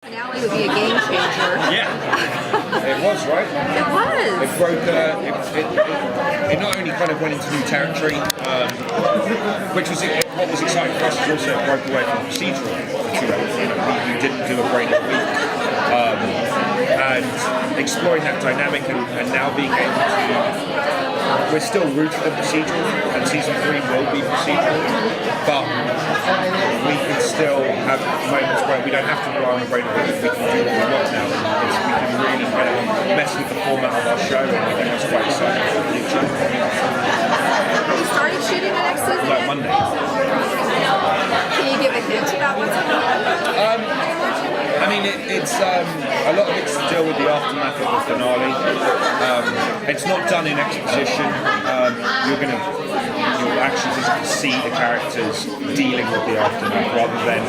Finale would be a game changer. Yeah, it was, right? It was. It broke. It not only kind of went into new territory, which was what was exciting for us. Is also it broke away from procedural. We didn't do a braided week, and exploring that dynamic, and now being able to. We're still rooted in procedural, and season 3 will be procedural, but we can still have moments where we don't have to rely on the brain because we can do what we want now. We can really kind of mess with the format of our show, and I think that's quite exciting for the future. You started shooting the next season? Like Monday. Can you give a hint about what's coming? I mean, it's a lot of it's to deal with the aftermath of the finale. It's not done in exposition. You'll actually physically see the characters dealing with the aftermath rather than,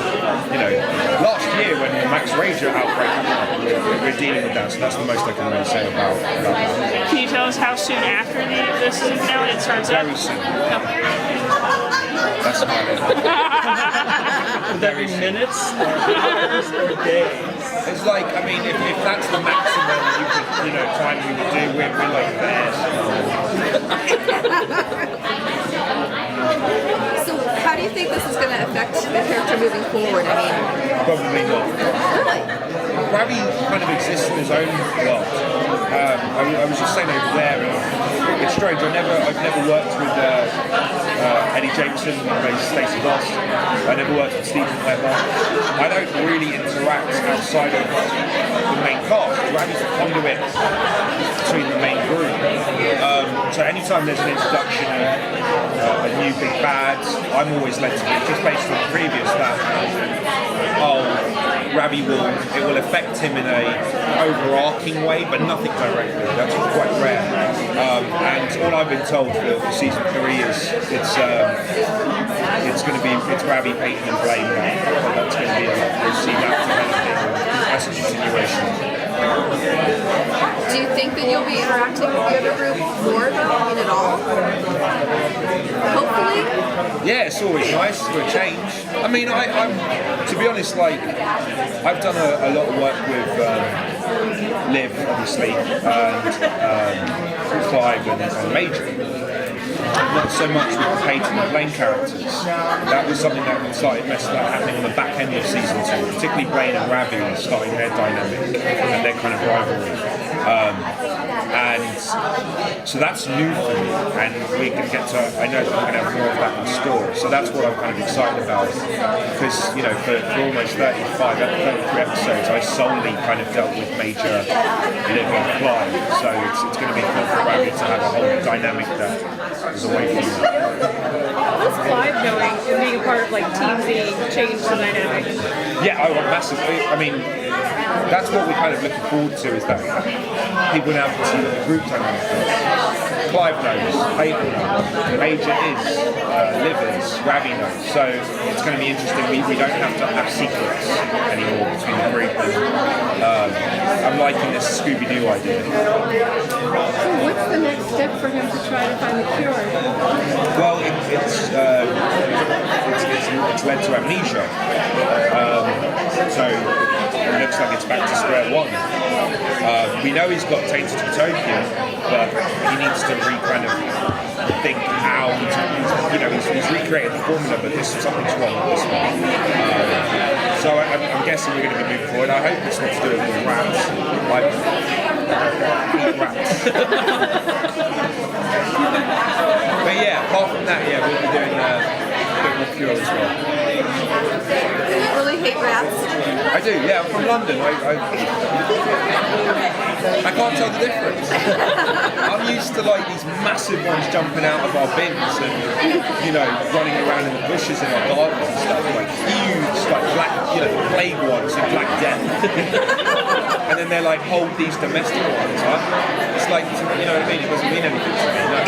last year when the Max Rager outbreak happened, we're dealing with that. So that's the most I can really say about that. Can you tell us how soon after the season finale it starts up? Very soon. That's about it. Would that be minutes or hours or days? It's like, I mean, if that's the maximum time we would do, we're like there. So how do you think this is going to affect the character moving forward? I mean, Probably not. really? Ravi kind of exists in his own world. I was just saying over there, it's strange. I've never worked with Eddie Jameson, who plays Stacey Boss. I never worked with Stephen Clever. I don't really interact outside of the main cast. Ravi's a conduit between the main group. So anytime there's an introduction of a new big bad, I'm always led to believe, just based on the previous, that Ravi will affect him in a overarching way, but nothing directly. That's quite rare. And all I've been told for season 3 is it's going to be Ravi, Peyton, and Blaine. That's going to be we'll see that developing as a continuation. Do you think that you'll be interacting with the other group more, though? I mean, at all? Hopefully? Yeah, it's always nice for a change. I mean, I'm to be honest, like, I've done a lot of work with Liv, obviously, and Clive and Major. Not so much with the Peyton and Blaine characters. That was something that started happening on the back end of season 2, particularly Blaine and Ravi starting their dynamic and their kind of rivalry. And so that's new for me, and we can get to, I know that we're going to have more of that in store, so that's what I'm kind of excited about, because, for almost 33 episodes, I solely kind of dealt with Major, Liv and Clive, so it's going to be cool for Ravi to have a whole dynamic that is away from me. How's Clive going and being a part of Team Z change the dynamic? Yeah, massively. I mean, that's what we're kind of looking forward to, is that people now can see what the group dynamic is. Clive knows, Peyton knows, Major is, Liv is, Ravi knows. So it's going to be interesting. We don't have to have secrets anymore between the group. And, I'm liking this Scooby-Doo idea. So what's the next step for him to try to find the cure? Well, it's led to amnesia. So it looks like it's back to square one. We know he's got tainted utopia, but he needs to kind of think how he's recreated the formula, but something's wrong with this one. So I'm guessing we're going to be moving forward. I hope it's not to do with the rats. Rats. But yeah, apart from that, we'll be doing a bit more Cure as well. Do you really hate rats? I do, yeah. I'm from London. I can't tell the difference. I'm used to these massive ones jumping out of our bins and running around in the bushes in our gardens and stuff, huge, black, plague ones and Black Death. And then they're hold these domestic ones, huh? It's you know what I mean? It doesn't mean anything to me, no.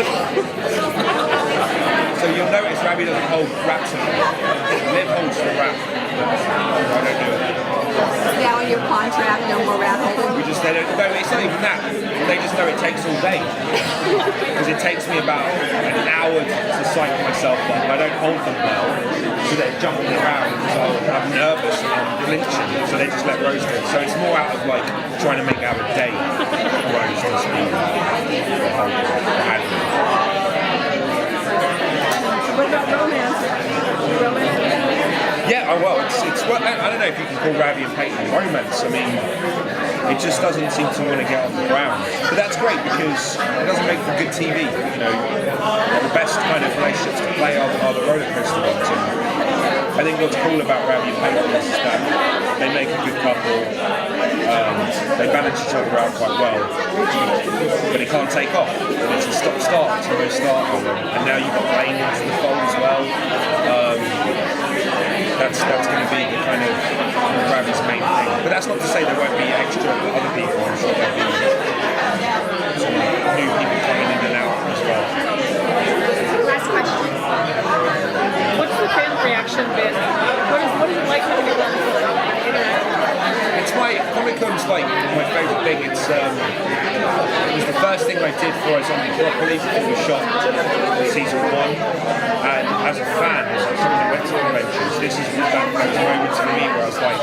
So you'll notice Ravi doesn't hold rats anymore. Liv holds the rat. I don't do it. Now in your contract, no more rat holding? It's not even that. They just know it takes all day. Because it takes me about an hour to psych myself up. I don't hold them well. So they're jumping around, so I'm nervous and I'm flinching, so they just let Rose go. So it's more out of like trying to make out a date. Rose must be the whole admin. What about romance? Yeah, well, it's well, I don't know if you can call Ravi and Peyton romance. I mean, it just doesn't seem to want to get off the ground. But that's great because it doesn't make for good TV. You know, the best kind of relationships to play are the roller coaster ones. And I think what's cool about Ravi and Peyton is that they make a good couple. They balance each other out quite well, but it can't take off. And it's a stop-start. It's a no starter. And now you've got Blaine into the fold as well. That's going to be the kind of Ravi's main thing. But that's not to say there won't be extra other people. I'm sure there'll be some new people coming in and out as well. Last question. What's the fan reaction been? What is it like having a run for interacting? It's my Comic-Con's like my favourite thing. It was the first thing I did for iZombie properly before we shot season 1. And as a fan, as someone who went to conventions, this is one of those moments for me where I was like,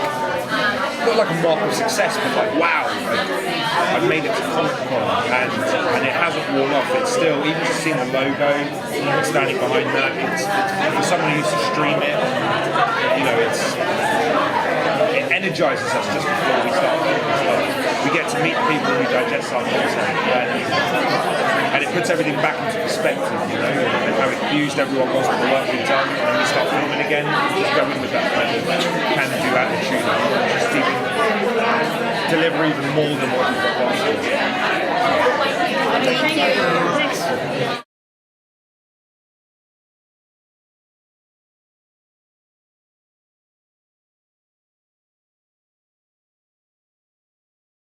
not like a mark of success, but like, wow, I've made it to Comic-Con and it hasn't worn off. It's still, even just seeing the logo, standing behind that, it's for someone who used to stream it, you know, it energizes us just before we start filming stuff. We get to meet the people who digest our content and it puts everything back into perspective, you know, and how enthused everyone was with the work we've done. And when we start filming again, just go in with that kind of can-do attitude and just even deliver even more than what we've got last year. Thank you.